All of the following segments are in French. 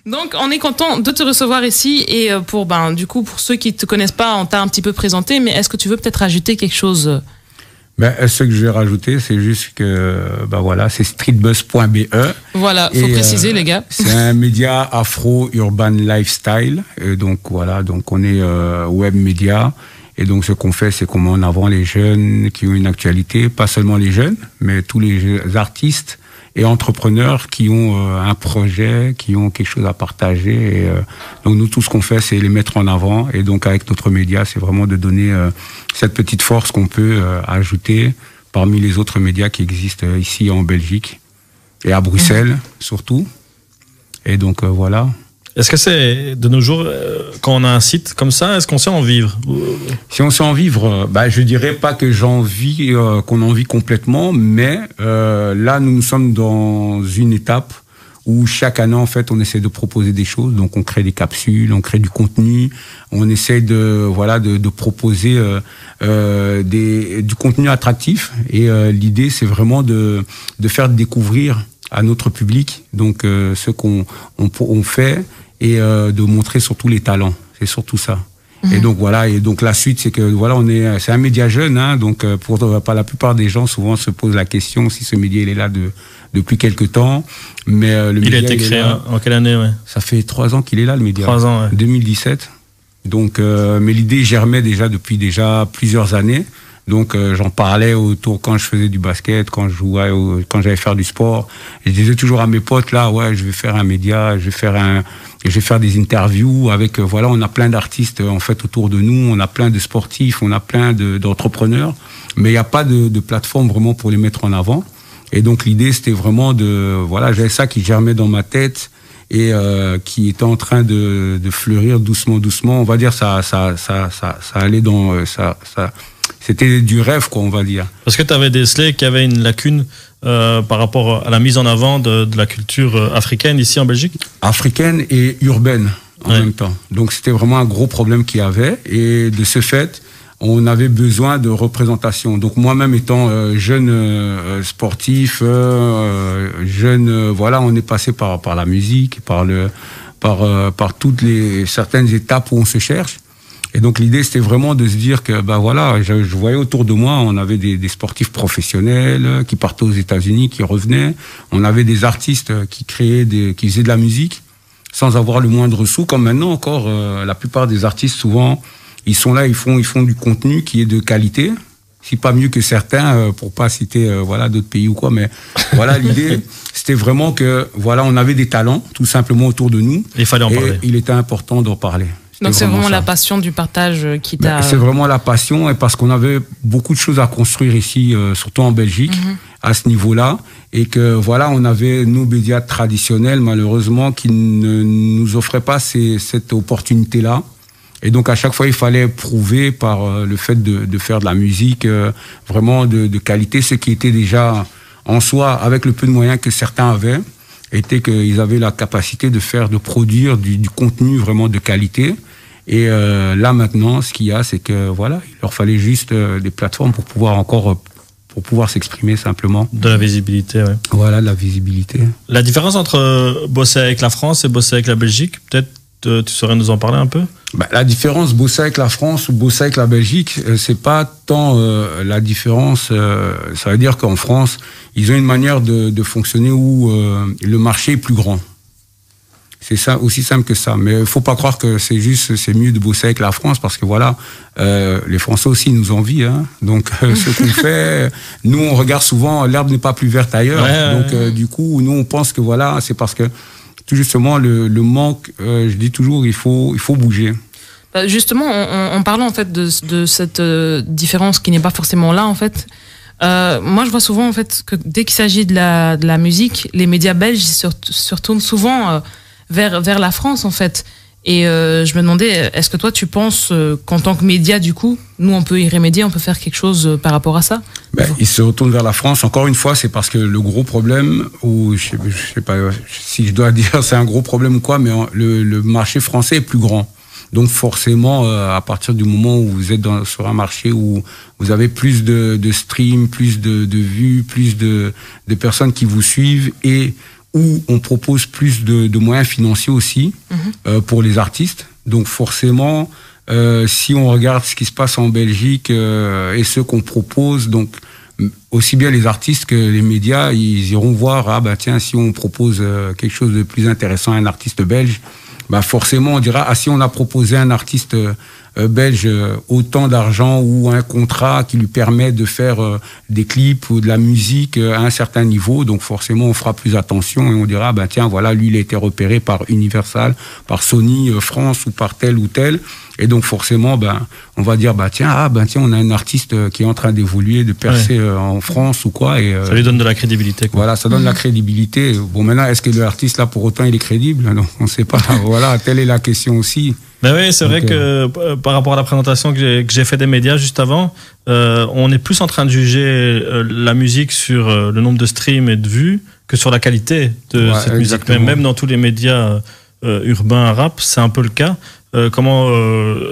Donc, on est content de te recevoir ici et du coup, pour ceux qui te connaissent pas, on t'a un petit peu présenté, mais est-ce que tu veux peut-être ajouter quelque chose? Ce que je vais rajouter, c'est juste que, c'est streetbuzz.be. Voilà, faut préciser, les gars. C'est un média afro-urban lifestyle. Et donc, on est web média. Et donc, ce qu'on fait, c'est qu'on met en avant les jeunes qui ont une actualité, pas seulement les jeunes, mais tous les artistes et entrepreneurs qui ont un projet, qui ont quelque chose à partager. Et, donc, nous, tout ce qu'on fait, c'est les mettre en avant. Et donc, avec notre média, c'est vraiment de donner cette petite force qu'on peut ajouter parmi les autres médias qui existent ici en Belgique et à Bruxelles, surtout. Et donc, voilà. Est-ce que c'est, de nos jours, quand on a un site comme ça, est-ce qu'on sait en vivre? Si on sait en vivre, je dirais pas que qu'on en vit complètement, mais là, nous sommes dans une étape où chaque année, en fait, on essaie de proposer des choses. Donc, on crée des capsules, on crée du contenu, on essaie de proposer du contenu attractif. Et l'idée, c'est vraiment de faire découvrir à notre public donc ce qu'on fait et de montrer surtout les talents. C'est surtout ça. Et donc et donc la suite, c'est que c'est un média jeune, hein, donc pour la plupart des gens souvent se posent la question si ce média il est là depuis quelques temps, mais le média il a été créé en quelle année? Ça fait 3 ans qu'il est là, le média. 3 ans, 2017. Donc mais l'idée germait depuis plusieurs années. Donc j'en parlais autour quand je faisais du basket, quand je jouais, quand j'allais faire du sport. Et je disais toujours à mes potes là, je vais faire un média, je vais faire des interviews avec on a plein d'artistes en fait autour de nous, on a plein de sportifs, on a plein d'entrepreneurs, mais il n'y a pas de plateforme vraiment pour les mettre en avant. Et donc l'idée c'était vraiment j'avais ça qui germait dans ma tête et qui était en train de fleurir doucement. On va dire ça allait dans ça. C'était du rêve, quoi, on va dire. Parce que tu avais décelé qu'il y avait une lacune par rapport à la mise en avant de la culture africaine ici en Belgique? Africaine et urbaine en même temps. Donc c'était vraiment un gros problème qu'il y avait. Et de ce fait, on avait besoin de représentation. Donc moi-même étant jeune sportif, on est passé par la musique, par toutes certaines étapes où on se cherche. Et donc l'idée c'était vraiment de se dire que je voyais autour de moi, on avait des sportifs professionnels qui partaient aux États-Unis, qui revenaient, on avait des artistes qui faisaient de la musique sans avoir le moindre sou, comme maintenant encore la plupart des artistes souvent ils sont là, ils font du contenu qui est de qualité, si pas mieux que certains pour pas citer d'autres pays ou quoi, mais l'idée c'était vraiment que on avait des talents tout simplement autour de nous. Il fallait en parler. Il était important d'en parler. Donc c'est vraiment la passion du partage qui t'a... C'est vraiment la passion et parce qu'on avait beaucoup de choses à construire ici, surtout en Belgique, à ce niveau-là. Et que on avait nos médias traditionnels, malheureusement, qui ne nous offraient pas cette opportunité-là. Et donc à chaque fois, il fallait prouver par le fait de faire de la musique vraiment de qualité, ce qui était déjà en soi, avec le peu de moyens que certains avaient, était qu'ils avaient la capacité de produire du contenu vraiment de qualité. Et là maintenant, ce qu'il y a, c'est que il leur fallait juste des plateformes pour pouvoir s'exprimer simplement. De la visibilité, oui. Voilà, de la visibilité. La différence entre bosser avec la France et bosser avec la Belgique, peut-être tu saurais nous en parler un peu? La différence, bosser avec la France ou bosser avec la Belgique, c'est pas tant la différence. Ça veut dire qu'en France, ils ont une manière de fonctionner où le marché est plus grand. C'est ça, aussi simple que ça. Mais il faut pas croire que c'est mieux de bosser avec la France parce que les Français aussi nous envient. Hein. Donc ce qu'on fait, nous on regarde souvent l'herbe n'est pas plus verte ailleurs. Donc du coup, nous on pense que c'est parce que tout justement le manque. Je dis toujours, il faut bouger. Justement, en parlant en fait de cette différence qui n'est pas forcément là en fait. Moi, je vois souvent en fait que dès qu'il s'agit de la musique, les médias belges se retournent souvent vers la France en fait. Et je me demandais, est-ce que toi tu penses qu'en tant que média du coup, nous on peut y remédier, on peut faire quelque chose par rapport à ça? Ils se retournent vers la France. Encore une fois, c'est parce que le gros problème, ou je sais pas si je dois dire c'est un gros problème ou quoi, mais le marché français est plus grand. Donc forcément, à partir du moment où vous êtes sur un marché où vous avez plus de streams, plus de vues, plus de personnes qui vous suivent et où on propose plus de moyens financiers aussi pour les artistes. Donc forcément, si on regarde ce qui se passe en Belgique et ce qu'on propose, donc aussi bien les artistes que les médias, ils iront voir, ah bah tiens, si on propose quelque chose de plus intéressant à un artiste belge, bah forcément on dira, ah si on a proposé à un artiste belge autant d'argent ou un contrat qui lui permet de faire des clips ou de la musique à un certain niveau, donc forcément on fera plus attention et on dira, bah tiens, voilà, lui il a été repéré par Universal, par Sony France ou par tel ou tel. Et donc forcément, ben, on va dire, bah tiens, on a un artiste qui est en train d'évoluer, de percer en France ou quoi. Et ça lui donne de la crédibilité, quoi. Voilà, ça donne de la crédibilité. Bon, maintenant, est-ce que l'artiste là pour autant il est crédible? Non, on ne sait pas. Voilà, telle est la question aussi. Ben oui, c'est vrai que par rapport à la présentation que j'ai fait des médias juste avant, on est plus en train de juger la musique sur le nombre de streams et de vues que sur la qualité de cette musique. Même dans tous les médias urbains rap, c'est un peu le cas. Comment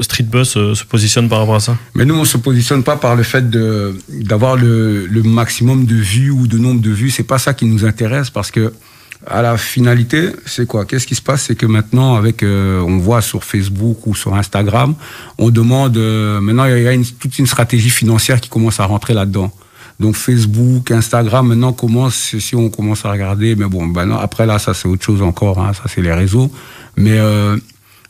Street Buzz se positionne par rapport à ça? Mais nous, on se positionne pas par le fait d'avoir le maximum de vues ou de nombre de vues. C'est pas ça qui nous intéresse, parce que à la finalité, c'est quoi? Qu'est-ce qui se passe? C'est que maintenant, avec on voit sur Facebook ou sur Instagram, on demande maintenant il y a toute une stratégie financière qui commence à rentrer là-dedans. Donc Facebook, Instagram, maintenant si on commence à regarder, mais bon, ben non, après là, ça c'est autre chose encore, hein, ça c'est les réseaux. Mais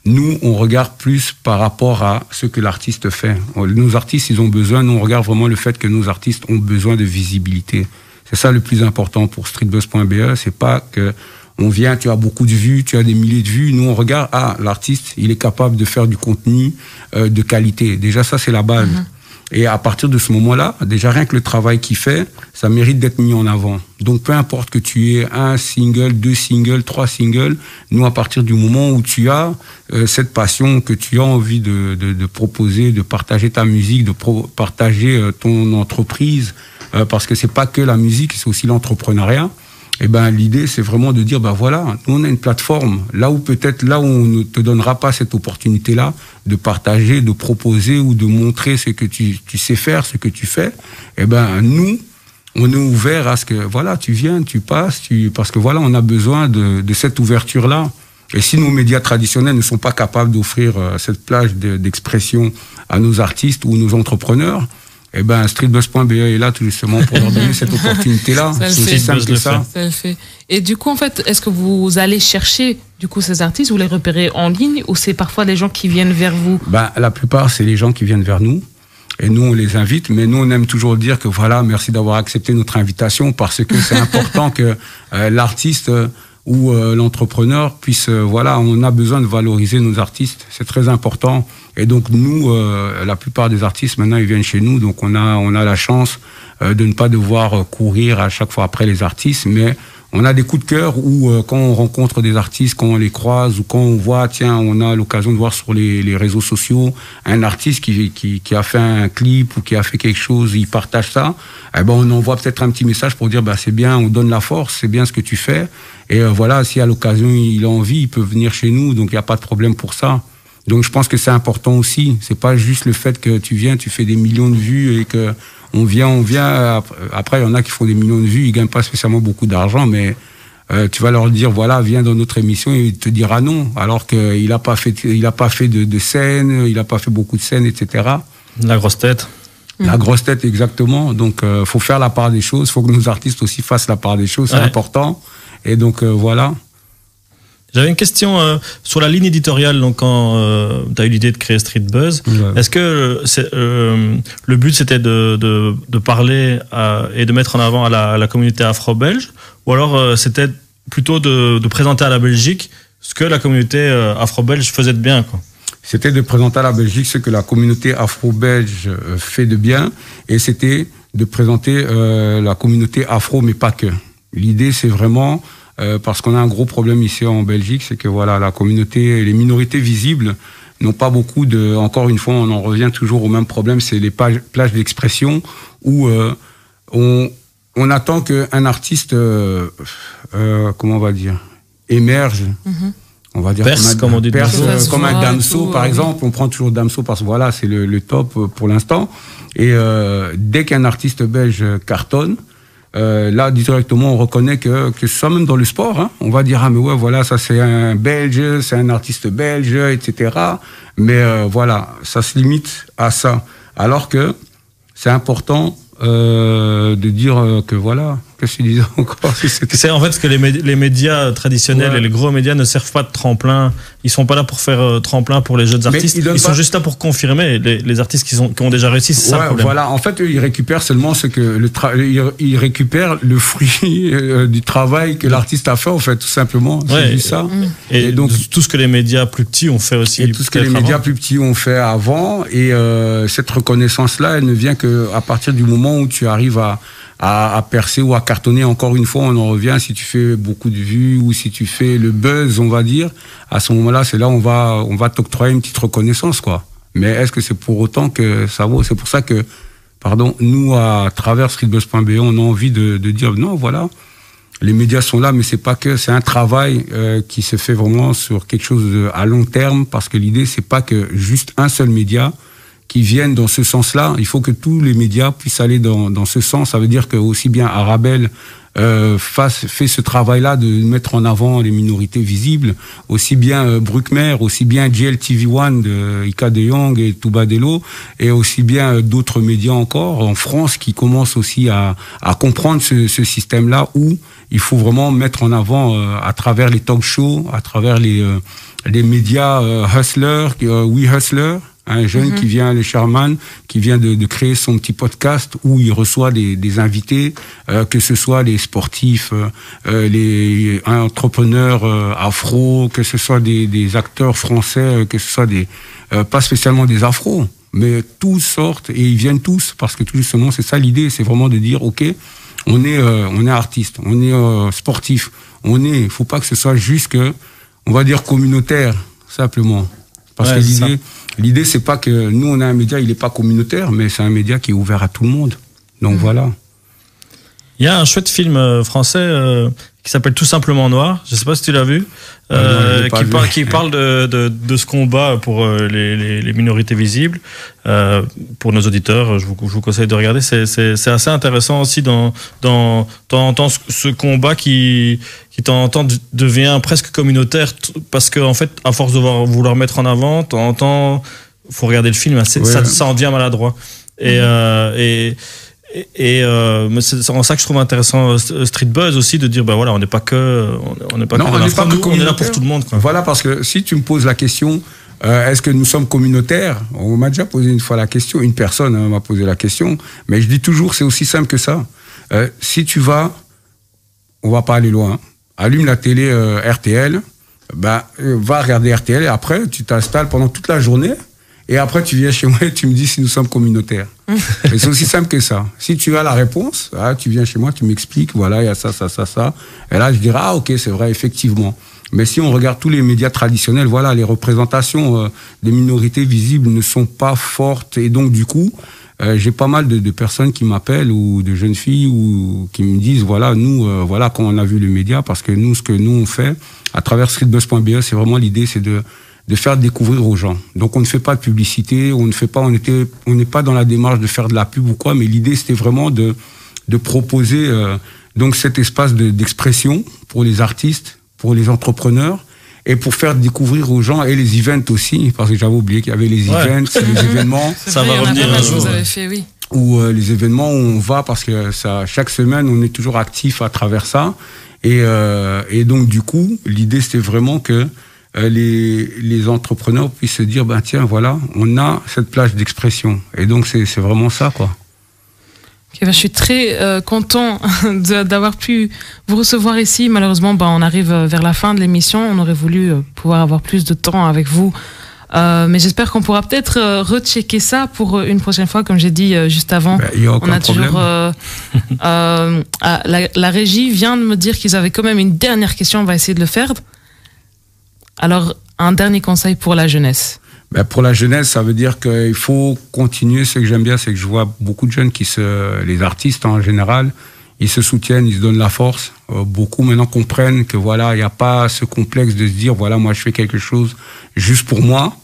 nous, on regarde plus par rapport à ce que l'artiste fait. Nos artistes, ils ont besoin, nous on regarde vraiment le fait que nos artistes ont besoin de visibilité. C'est ça le plus important pour streetbuzz.be, c'est pas que on vient, tu as beaucoup de vues, tu as des milliers de vues. Nous, on regarde, l'artiste, il est capable de faire du contenu de qualité. Déjà, ça, c'est la base. Et à partir de ce moment-là, déjà rien que le travail qu'il fait, ça mérite d'être mis en avant. Donc peu importe que tu aies un single, 2 singles, 3 singles, nous à partir du moment où tu as cette passion, que tu as envie de proposer, de partager ta musique, de partager ton entreprise, parce que c'est pas que la musique, c'est aussi l'entrepreneuriat. Et ben l'idée c'est vraiment de dire voilà, nous on a une plateforme là où on ne te donnera pas cette opportunité là de partager, de proposer ou de montrer ce que tu sais faire, ce que tu fais. Et ben nous on est ouvert à ce que voilà, tu viens, tu passes, parce que voilà, on a besoin de cette ouverture là. Et si nos médias traditionnels ne sont pas capables d'offrir cette plage d'expression à nos artistes ou nos entrepreneurs, eh ben, streetbuzz.be est là tout justement pour leur donner cette opportunité-là. C'est aussi simple que ça. Ça le fait. Et du coup, en fait, est-ce que vous allez chercher du coup ces artistes, vous les repérez en ligne, ou c'est parfois des gens qui viennent vers vous? Ben, la plupart, c'est les gens qui viennent vers nous. Et nous, on les invite. Mais nous, on aime toujours dire que voilà, merci d'avoir accepté notre invitation, parce que c'est important que l'artiste ou l'entrepreneur puisse, voilà, on a besoin de valoriser nos artistes. C'est très important. Et donc nous, la plupart des artistes maintenant ils viennent chez nous, donc on a la chance de ne pas devoir courir à chaque fois après les artistes, mais on a des coups de cœur où quand on rencontre des artistes, quand on les croise ou quand on voit, tiens, on a l'occasion de voir sur les réseaux sociaux un artiste qui a fait un clip ou qui a fait quelque chose, il partage ça, eh ben on envoie peut-être un petit message pour dire c'est bien, on donne la force, c'est bien ce que tu fais, et voilà, si à l'occasion il a envie, il peut venir chez nous, donc il n'y a pas de problème pour ça. Donc je pense que c'est important aussi. C'est pas juste le fait que tu viens, tu fais des millions de vues et que on vient. Après, il y en a qui font des millions de vues, ils gagnent pas spécialement beaucoup d'argent, mais tu vas leur dire voilà, viens dans notre émission, et il te dira non, alors qu'il a pas fait de scène, il a pas fait beaucoup de scènes, etc. La grosse tête. La grosse tête, exactement. Donc faut faire la part des choses. Faut que nos artistes aussi fassent la part des choses. C'est important. Et donc voilà. J'avais une question sur la ligne éditoriale. Donc, quand tu as eu l'idée de créer Street Buzz, est-ce que le but c'était de parler et de mettre en avant à la communauté afro-belge, ou alors c'était plutôt de présenter à la Belgique ce que la communauté afro-belge faisait de bien, quoi? C'était de présenter à la Belgique ce que la communauté afro-belge fait de bien, et c'était de présenter la communauté afro, mais pas que. L'idée, c'est vraiment parce qu'on a un gros problème ici en Belgique, c'est que voilà, la communauté, les minorités visibles n'ont pas beaucoup encore une fois, on en revient toujours au même problème, c'est les plages d'expression où on attend qu'un artiste, comment on va dire, émerge. On va dire perce, comme on dit, comme un Damso, par exemple. On prend toujours Damso parce que voilà, c'est le top pour l'instant. Et dès qu'un artiste belge cartonne, là, directement, on reconnaît que ce soit même dans le sport, hein, on va dire, ah, mais ouais, voilà, ça c'est un Belge, c'est un artiste belge, etc. Mais voilà, ça se limite à ça. Alors que c'est important de dire que voilà, qu'est-ce que tu disais encore? C'est en fait ce que les médias traditionnels et les gros médias ne servent pas de tremplin. Ils sont pas là pour faire tremplin pour les jeunes artistes. Ils sont juste là pour confirmer les artistes qui ont déjà réussi. C'est ça le problème. Voilà. En fait, ils récupèrent seulement ce que ils récupèrent le fruit du travail que l'artiste a fait, en fait, tout simplement. C'est juste ça. Et donc tout ce que les médias plus petits ont fait aussi. Et tout ce que les médias plus petits ont fait avant. Et cette reconnaissance-là, elle ne vient que à partir du moment où tu arrives à percer ou à cartonner. Encore une fois, on en revient, si tu fais beaucoup de vues ou si tu fais le buzz, on va dire, à ce moment-là, c'est là où on va t'octroyer une petite reconnaissance, quoi. Mais est-ce que c'est pour autant que ça vaut? C'est pour ça que, nous, à travers streetbuzz.be, on a envie de dire, non, voilà, les médias sont là, mais c'est pas que, c'est un travail qui se fait vraiment sur quelque chose à long terme, parce que l'idée, c'est pas que juste un seul média qui viennent dans ce sens-là. Il faut que tous les médias puissent aller dans ce sens. Ça veut dire que aussi bien Arabelle fait ce travail-là de mettre en avant les minorités visibles, aussi bien Bruckner, aussi bien GLTV1 de Ika de Jong et Toubadelo, et aussi bien d'autres médias encore en France qui commencent aussi à comprendre ce système-là où il faut vraiment mettre en avant à travers les talk shows, à travers les médias Hustler, We Hustler, un jeune qui vient, le Sherman, qui vient de créer son petit podcast où il reçoit des invités, que ce soit les sportifs, les entrepreneurs afro, que ce soit des acteurs français, que ce soit pas spécialement des afros, mais tous sortent et ils viennent tous parce que tout justement c'est ça l'idée, c'est vraiment de dire ok, on est artiste, on est sportif, il faut pas que ce soit juste que, on va dire communautaire simplement, parce que l'idée, c'est pas que nous, on a un média, il n'est pas communautaire, mais c'est un média qui est ouvert à tout le monde. Donc voilà. Il y a un chouette film français qui s'appelle Tout simplement Noir. Je sais pas si tu l'as vu. Qui parle de ce combat pour les minorités visibles. Pour nos auditeurs, je vous conseille de regarder. C'est assez intéressant aussi t'entends ce combat qui t'entends devient presque communautaire parce que en fait, à force de vouloir mettre en avant, t'entends, faut regarder le film, ça en devient maladroit. C'est en ça que je trouve intéressant Street Buzz aussi, de dire voilà, on n'est pas que on est là pour tout le monde, quoi. Voilà, parce que si tu me poses la question est-ce que nous sommes communautaires, on m'a déjà posé une fois la question, une personne m'a posé la question, mais je dis toujours c'est aussi simple que ça. Si tu vas, on va pas aller loin, allume la télé RTL, va regarder RTL et après tu t'installes pendant toute la journée. Et après, tu viens chez moi et tu me dis si nous sommes communautaires. Et c'est aussi simple que ça. Si tu as la réponse, tu viens chez moi, tu m'expliques, voilà, il y a ça. Et là, je dirais, ok, c'est vrai, effectivement. Mais si on regarde tous les médias traditionnels, voilà, les représentations des minorités visibles ne sont pas fortes. Et donc, du coup, j'ai pas mal de personnes qui m'appellent ou de jeunes filles ou qui me disent, voilà, nous, voilà, quand on a vu les médias, parce que nous, ce que nous, on fait, à travers streetbuzz.be, c'est vraiment l'idée, c'est de faire découvrir aux gens. Donc on ne fait pas de publicité, on n'est pas dans la démarche de faire de la pub ou quoi, mais l'idée c'était vraiment de proposer donc cet espace d'expression pour les artistes, pour les entrepreneurs et pour faire découvrir aux gens et les events aussi, parce que j'avais oublié qu'il y avait les events, les événements. Ça va revenir un jour. Vous avez fait, oui. Ou les événements où on va parce que chaque semaine on est toujours actif à travers ça et donc du coup l'idée c'était vraiment que les entrepreneurs puissent se dire tiens voilà, on a cette plage d'expression et donc c'est vraiment ça, quoi. Okay, je suis très content d'avoir pu vous recevoir ici. Malheureusement, on arrive vers la fin de l'émission. On aurait voulu pouvoir avoir plus de temps avec vous. Mais j'espère qu'on pourra peut-être rechecker ça pour une prochaine fois, comme j'ai dit juste avant. On a toujours la régie vient de me dire qu'ils avaient quand même une dernière question. On va essayer de le faire. Alors, un dernier conseil pour la jeunesse. Pour la jeunesse, ça veut dire qu'il faut continuer. Ce que j'aime bien, c'est que je vois beaucoup de jeunes les artistes en général, ils se soutiennent, ils se donnent la force. Beaucoup maintenant comprennent que voilà, il n'y a pas ce complexe de se dire voilà, moi je fais quelque chose juste pour moi.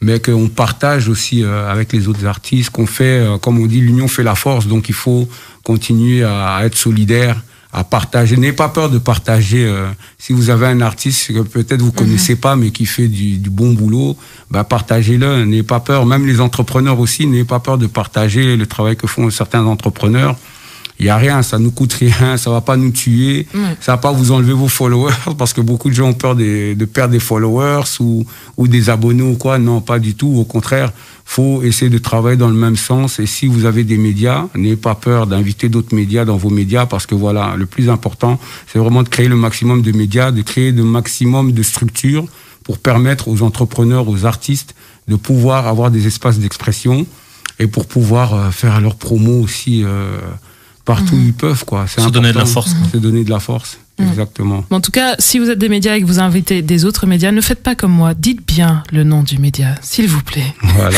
mais qu'on partage aussi avec les autres artistes, qu'on fait, comme on dit, l'union fait la force, donc il faut continuer à être solidaire, à partager. N'ayez pas peur de partager. Si vous avez un artiste que peut-être vous connaissez pas, mais qui fait du bon boulot, bah partagez-le. N'ayez pas peur. Même les entrepreneurs aussi, n'ayez pas peur de partager le travail que font certains entrepreneurs. Il y a rien, ça nous coûte rien, ça va pas nous tuer, ça va pas vous enlever vos followers, parce que beaucoup de gens ont peur de perdre des followers ou des abonnés ou quoi. Non, pas du tout. Au contraire, faut essayer de travailler dans le même sens. Et si vous avez des médias, n'ayez pas peur d'inviter d'autres médias dans vos médias, parce que voilà, le plus important, c'est vraiment de créer le maximum de médias, de créer le maximum de structures pour permettre aux entrepreneurs, aux artistes de pouvoir avoir des espaces d'expression et pour pouvoir faire leur promo aussi partout où ils peuvent, quoi. C'est se donner de la force. Se donner de la force, exactement. En tout cas, si vous êtes des médias et que vous invitez des autres médias, ne faites pas comme moi. Dites bien le nom du média, s'il vous plaît. Voilà.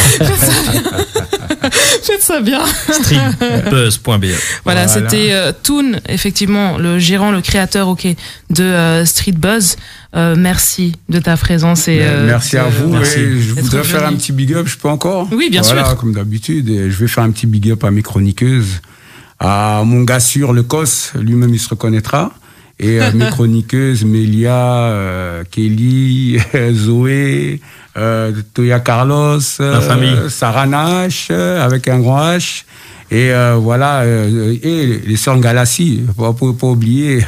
Faites ça bien. Streetbuzz.be. Voilà, c'était Toon, effectivement, le gérant, le créateur de Streetbuzz. Merci de ta présence. Et, merci à vous. Je voudrais faire un petit big up, je peux encore? Oui, bien sûr. Voilà, comme d'habitude. Et je vais faire un petit big up à mes chroniqueuses. À mon gars sûr, le COS, lui-même il se reconnaîtra. Et mes chroniqueuses, Mélia, Kelly, Zoé, Toya Carlos, Sarah Nash, avec un grand H. Et voilà, et les sœurs Galassi, pas oublier,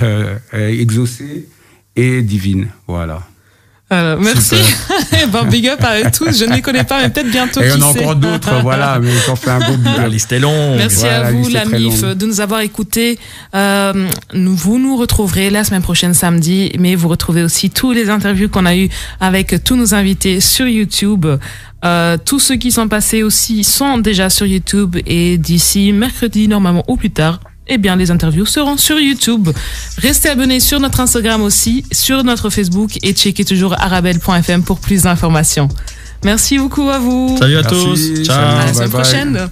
Exaucé et Divine. Voilà. Alors, merci. Bon, big up à eux tous. Je ne les connais pas, mais peut-être bientôt. Et il y en a encore d'autres, voilà, mais j'en fais un beau big up. La liste est longue. Merci à vous, la MIF, de nous avoir écoutés. Vous nous retrouverez la semaine prochaine, samedi, mais vous retrouvez aussi tous les interviews qu'on a eues avec tous nos invités sur YouTube. Tous ceux qui sont passés aussi sont déjà sur YouTube, et d'ici mercredi, normalement, ou plus tard, eh bien, les interviews seront sur YouTube. Restez abonnés sur notre Instagram aussi, sur notre Facebook, et checkez toujours arabelle.fm pour plus d'informations. Merci beaucoup à vous. Salut à tous. Ciao. À la semaine prochaine.